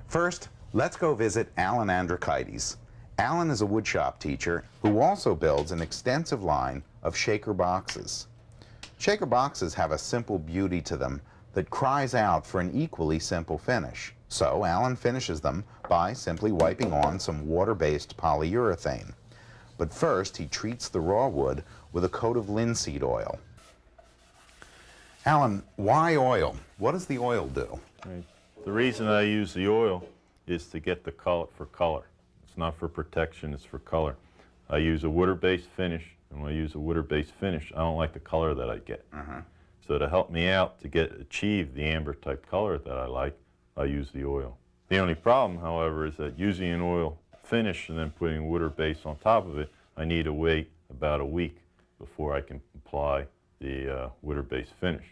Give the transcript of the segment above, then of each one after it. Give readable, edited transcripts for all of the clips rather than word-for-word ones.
First, let's go visit Alan Androkites. Alan is a woodshop teacher who also builds an extensive line of shaker boxes. Shaker boxes have a simple beauty to them that cries out for an equally simple finish. So Alan finishes them by simply wiping on some water-based polyurethane. But first, he treats the raw wood with a coat of linseed oil. Alan, why oil? What does the oil do? Right. The reason I use the oil is to get the color for color. It's not for protection, it's for color. I use a water-based finish, and when I use a water-based finish, I don't like the color that I get. So to help me out to achieve the amber type color that I like, I use the oil. The only problem, however, is that using an oil finish and then putting water base on top of it, I need to wait about a week before I can apply the water-based finish.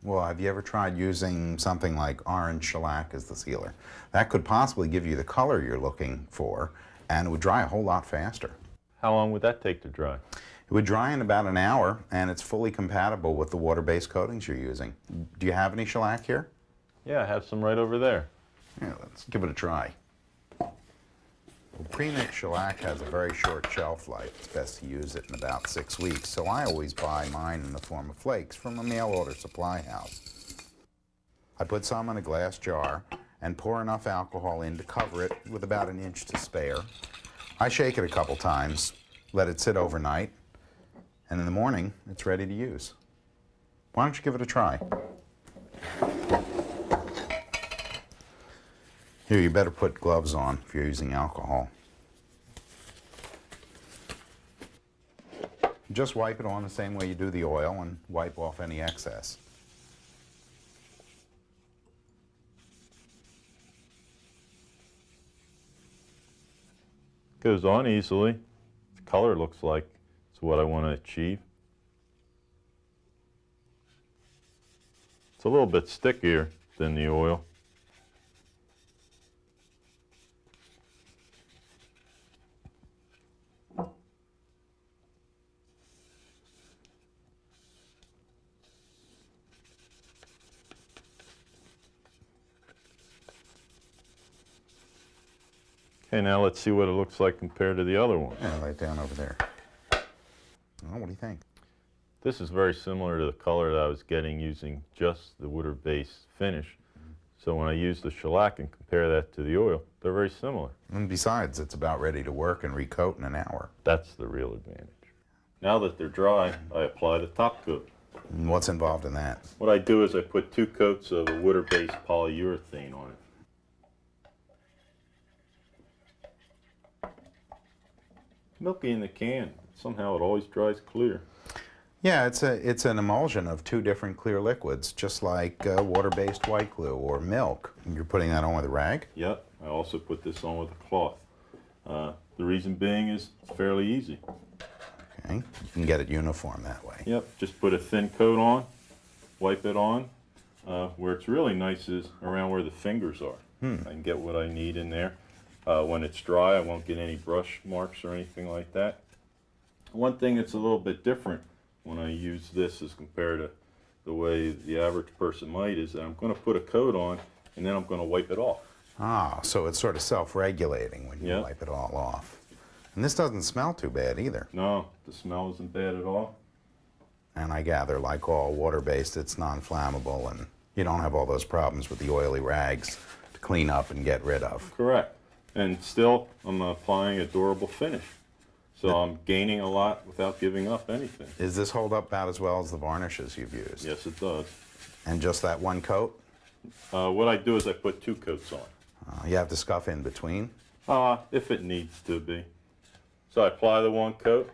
Well, have you ever tried using something like orange shellac as the sealer? That could possibly give you the color you're looking for, and it would dry a whole lot faster. How long would that take to dry? It would dry in about an hour, and it's fully compatible with the water-based coatings you're using. Do you have any shellac here? Yeah, I have some right over there. Yeah, let's give it a try. Well, pre-mixed shellac has a very short shelf life. It's best to use it in about 6 weeks, so I always buy mine in the form of flakes from a mail-order supply house. I put some in a glass jar and pour enough alcohol in to cover it with about an inch to spare. I shake it a couple times, let it sit overnight, and in the morning, it's ready to use. Why don't you give it a try? Here, you better put gloves on if you're using alcohol. Just wipe it on the same way you do the oil and wipe off any excess. Goes on easily. The color looks like it's what I want to achieve. It's a little bit stickier than the oil. Okay, now let's see what it looks like compared to the other one. Yeah, lay it down over there. Well, what do you think? This is very similar to the color that I was getting using just the water-based finish. So when I use the shellac and compare that to the oil, they're very similar. And besides, it's about ready to work and recoat in an hour. That's the real advantage. Now that they're dry, I apply the top coat. And what's involved in that? What I do is I put 2 coats of a water-based polyurethane on it. Milky in the can. Somehow it always dries clear. Yeah, it's an emulsion of 2 different clear liquids, just like water-based white glue or milk. You're putting that on with a rag? Yep. I also put this on with a cloth. The reason being is it's fairly easy. Okay, you can get it uniform that way. Yep. Just put a thin coat on, wipe it on. Where it's really nice is around where the fingers are. I can get what I need in there. When it's dry, I won't get any brush marks or anything like that. One thing that's a little bit different when I use this as compared to the way the average person might is that I'm going to put a coat on and then I'm going to wipe it off. Ah, so it's sort of self-regulating when you Yep. wipe it all off. And this doesn't smell too bad either. No, the smell isn't bad at all. And I gather, like all water-based, it's non-flammable and you don't have all those problems with the oily rags to clean up and get rid of. Correct. And still, I'm applying a durable finish. So I'm gaining a lot without giving up anything. Does this hold up about as well as the varnishes you've used? Yes, it does. And just that one coat? What I do is I put 2 coats on. You have to scuff in between? If it needs to be. So I apply the 1 coat,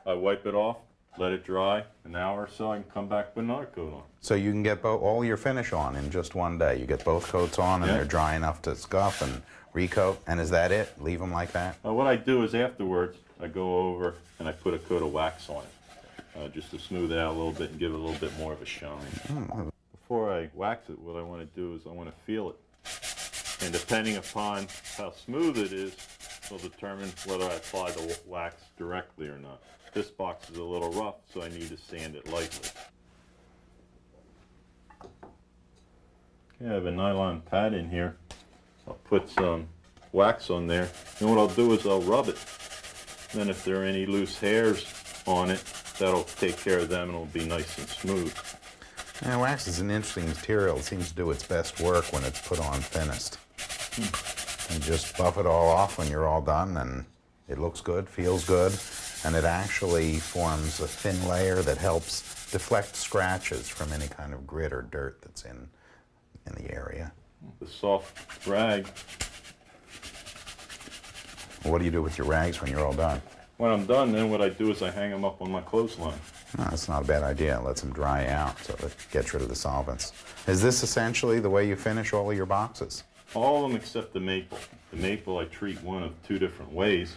I wipe it off, let it dry an hour or so, I can come back with another coat on. So you can get all your finish on in just one day. You get both coats on and Yeah. they're dry enough to scuff and recoat, and is that it? Leave them like that? What I do is afterwards, I go over and I put a coat of wax on it, just to smooth it out a little bit and give it a little bit more of a shine. Before I wax it, what I want to do is I want to feel it. And depending upon how smooth it is, will determine whether I apply the wax directly or not. This box is a little rough, so I need to sand it lightly. Okay, I have a nylon pad in here. I'll put some wax on there, and what I'll do is I'll rub it. Then if there are any loose hairs on it, that'll take care of them and it'll be nice and smooth. And wax is an interesting material. It seems to do its best work when it's put on thinnest. You just buff it all off when you're all done, and it looks good, feels good, and it actually forms a thin layer that helps deflect scratches from any kind of grit or dirt that's in the area. The soft rag, What do you do with your rags when you're all done? when I'm done, then what I do is I hang them up on my clothesline. No, that's not a bad idea. It lets them dry out so it gets rid of the solvents. Is this essentially the way you finish all of your boxes? All of them except the maple. The maple I treat one of two different ways.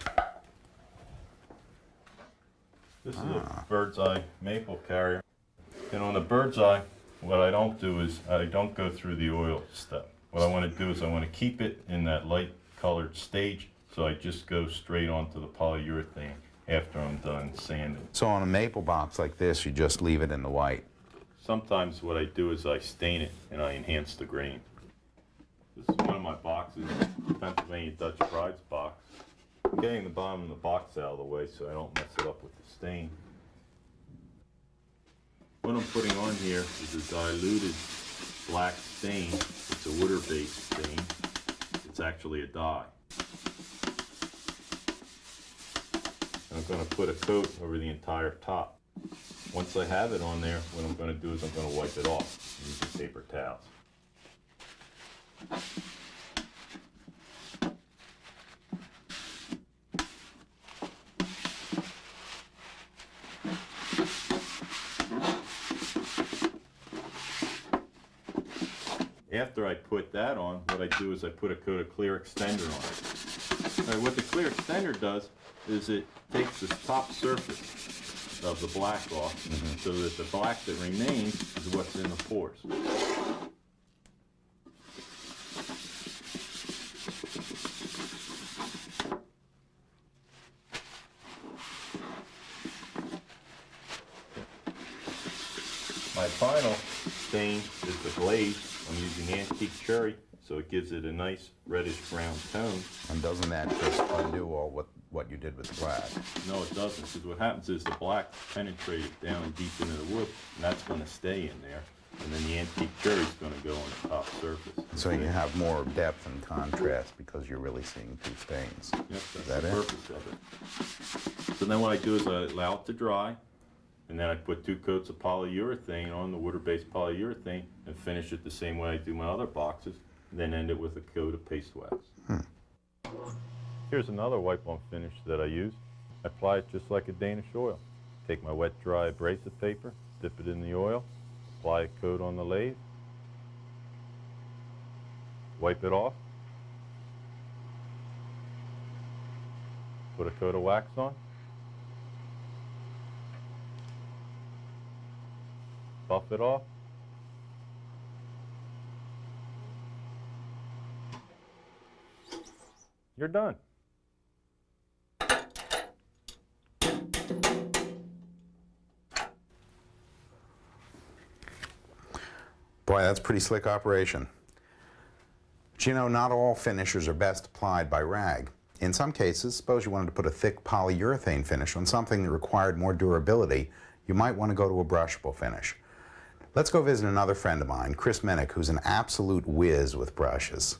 This is a bird's eye maple carrier. And on the bird's eye, what I don't do is I don't go through the oil step. What I want to do is I want to keep it in that light colored stage, so I just go straight onto the polyurethane after I'm done sanding. So on a maple box like this, you just leave it in the white. Sometimes what I do is I stain it and I enhance the grain. This is one of my boxes, Pennsylvania Dutch Bride's box. I'm getting the bottom of the box out of the way so I don't mess it up with the stain. What I'm putting on here is a diluted black stain. It's a water-based stain. It's actually a dye. I'm going to put a coat over the entire top. Once I have it on there, what I'm going to do is I'm going to wipe it off using paper towels. After I put that on, what I do is I put a coat of clear extender on it. All right, what the clear extender does is it takes the top surface of the black off, so that the black that remains is what's in the pores. My final stain is the glaze. I'm using antique cherry, so it gives it a nice reddish brown tone. And doesn't that just undo all what you did with the black? No, it doesn't, because what happens is the black penetrated down deep into the wood, and that's going to stay in there. And then the antique cherry is going to go on the top surface. So you have more depth and contrast because you're really seeing two stains. Yep, Is that's that the it? purpose of it. So then what I do is I allow it to dry, and then I put 2 coats of polyurethane on the water-based polyurethane and finish it the same way I do my other boxes, and then end it with a coat of paste wax. Here's another wipe-on finish that I use. I apply it just like a Danish oil. Take my wet, dry abrasive paper, dip it in the oil, apply a coat on the lathe, wipe it off, put a coat of wax on, buff it off, you're done. Boy, that's a pretty slick operation. But you know, not all finishers are best applied by rag. In some cases, suppose you wanted to put a thick polyurethane finish on something that required more durability, you might want to go to a brushable finish. Let's go visit another friend of mine, Chris Minnick, who's an absolute whiz with brushes.